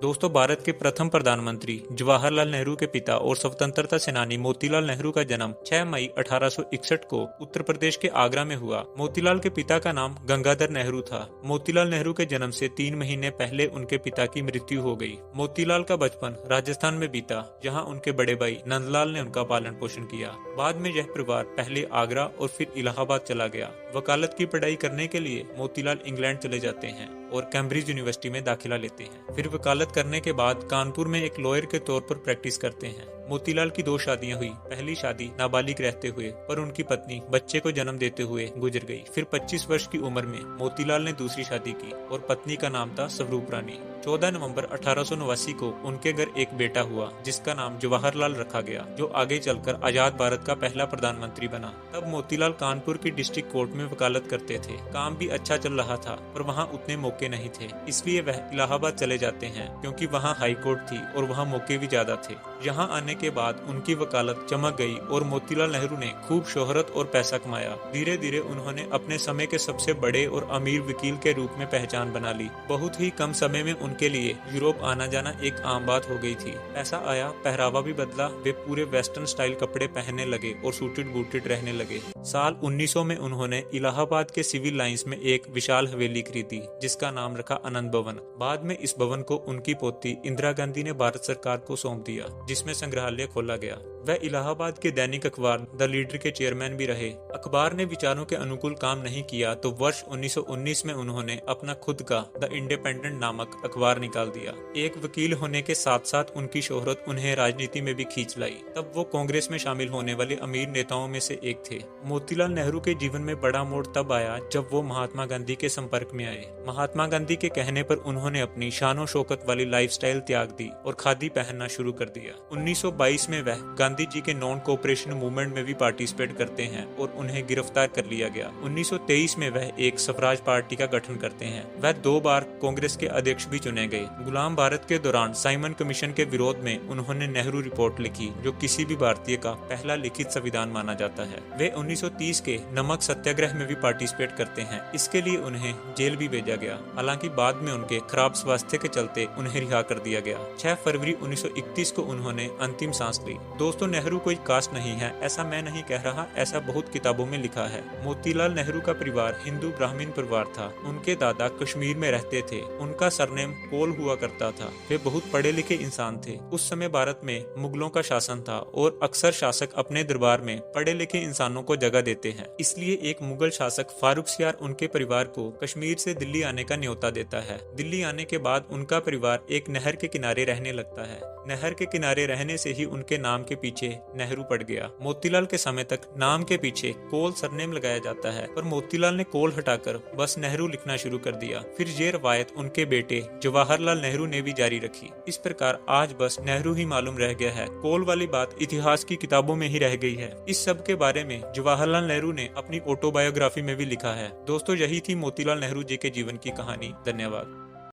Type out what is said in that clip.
दोस्तों, भारत के प्रथम प्रधानमंत्री जवाहरलाल नेहरू के पिता और स्वतंत्रता सेनानी मोतीलाल नेहरू का जन्म 6 मई 1861 को उत्तर प्रदेश के आगरा में हुआ। मोतीलाल के पिता का नाम गंगाधर नेहरू था। मोतीलाल नेहरू के जन्म से 3 महीने पहले उनके पिता की मृत्यु हो गई। मोतीलाल का बचपन राजस्थान में बीता, जहां उनके बड़े भाई नंदलाल ने उनका पालन पोषण किया। बाद में यह परिवार पहले आगरा और फिर इलाहाबाद चला गया। वकालत की पढ़ाई करने के लिए मोतीलाल इंग्लैंड चले जाते हैं और कैम्ब्रिज यूनिवर्सिटी में दाखिला लेते हैं। फिर वकालत करने के बाद कानपुर में एक लॉयर के तौर पर प्रैक्टिस करते हैं। मोतीलाल की 2 शादियां हुई। पहली शादी नाबालिग रहते हुए, पर उनकी पत्नी बच्चे को जन्म देते हुए गुजर गई। फिर 25 वर्ष की उम्र में मोतीलाल ने दूसरी शादी की और पत्नी का नाम था स्वरूप रानी। 14 नवंबर 1889 को उनके घर एक बेटा हुआ, जिसका नाम जवाहरलाल रखा गया, जो आगे चलकर आजाद भारत का पहला प्रधानमंत्री बना। तब मोतीलाल कानपुर की डिस्ट्रिक्ट कोर्ट में वकालत करते थे। काम भी अच्छा चल रहा था, पर वहाँ उतने मौके नहीं थे, इसलिए वह इलाहाबाद चले जाते हैं, क्योंकि वहाँ हाई कोर्ट थी और वहाँ मौके भी ज्यादा थे। यहाँ आने के बाद उनकी वकालत चमक गई और मोतीलाल नेहरू ने खूब शोहरत और पैसा कमाया। धीरे धीरे उन्होंने अपने समय के सबसे बड़े और अमीर वकील के रूप में पहचान बना ली। बहुत ही कम समय में उनके लिए यूरोप आना जाना एक आम बात हो गई थी। पैसा आया, पहरावा भी बदला। वे पूरे वेस्टर्न स्टाइल कपड़े पहनने लगे और सूटेड बूटेड रहने लगे। साल 1900 में उन्होंने इलाहाबाद के सिविल लाइंस में एक विशाल हवेली खरीदी, जिसका नाम रखा आनंद भवन। बाद में इस भवन को उनकी पोती इंदिरा गांधी ने भारत सरकार को सौंप दिया, जिसमें संग्रहालय खोला गया। वह इलाहाबाद के दैनिक अखबार द लीडर के चेयरमैन भी रहे। अखबार ने विचारों के अनुकूल काम नहीं किया तो वर्ष 1919 में उन्होंने अपना खुद का द इंडिपेंडेंट नामक अखबार निकाल दिया। एक वकील होने के साथ साथ उनकी शोहरत उन्हें राजनीति में भी खींच लाई। तब वो कांग्रेस में शामिल होने वाले अमीर नेताओं में से एक थे। मोतीलाल नेहरू के जीवन में बड़ा मोड़ तब आया जब वो महात्मा गांधी के संपर्क में आए। महात्मा गांधी के कहने पर उन्होंने अपनी शानो शौकत वाली लाइफस्टाइल त्याग दी और खादी पहनना शुरू कर दिया। 1922 में वह गांधी जी के नॉन कोऑपरेशन मूवमेंट में भी पार्टिसिपेट करते हैं और उन्हें गिरफ्तार कर लिया गया। 1923 में वह एक स्वराज पार्टी का गठन करते हैं। वह 2 बार कांग्रेस के अध्यक्ष भी चुने गए। गुलाम भारत के दौरान साइमन कमीशन के विरोध में उन्होंने नेहरू रिपोर्ट लिखी, जो किसी भी भारतीय का पहला लिखित संविधान माना जाता है। वे 1930 के नमक सत्याग्रह में भी पार्टिसिपेट करते हैं। इसके लिए उन्हें जेल भी भेजा गया। हालांकि बाद में उनके खराब स्वास्थ्य के चलते उन्हें रिहा कर दिया गया। 6 फरवरी 1931 को उन्होंने अंतिम सांस ली। दोस्तों, नेहरू कोई कास्ट नहीं है, ऐसा मैं नहीं कह रहा, ऐसा बहुत किताबों में लिखा है। मोतीलाल नेहरू का परिवार हिंदू ब्राह्मण परिवार था। उनके दादा कश्मीर में रहते थे। उनका सरनेम कोल हुआ करता था। वे बहुत पढ़े लिखे इंसान थे। उस समय भारत में मुगलों का शासन था और अक्सर शासक अपने दरबार में पढ़े लिखे इंसानों को जगह देते हैं। इसलिए एक मुगल शासक फारुखसियार उनके परिवार को कश्मीर से दिल्ली आने का न्योता देता है। दिल्ली आने के बाद उनका परिवार एक नहर के किनारे रहने लगता है। नहर के किनारे रहने से ही उनके नाम के पीछे नेहरू पड़ गया। मोतीलाल के समय तक नाम के पीछे कोल सरनेम लगाया जाता है, पर मोतीलाल ने कोल हटाकर बस नेहरू लिखना शुरू कर दिया। फिर ये रवायत उनके बेटे जवाहरलाल नेहरू ने भी जारी रखी। इस प्रकार आज बस नेहरू ही मालूम रह गया है। कोल वाली बात इतिहास की किताबों में ही रह गई है। इस सब के बारे में जवाहरलाल नेहरू ने अपनी ऑटोबायोग्राफी में भी लिखा है। दोस्तों, यही थी मोतीलाल नेहरू जी के जीवन की कहानी। धन्यवाद।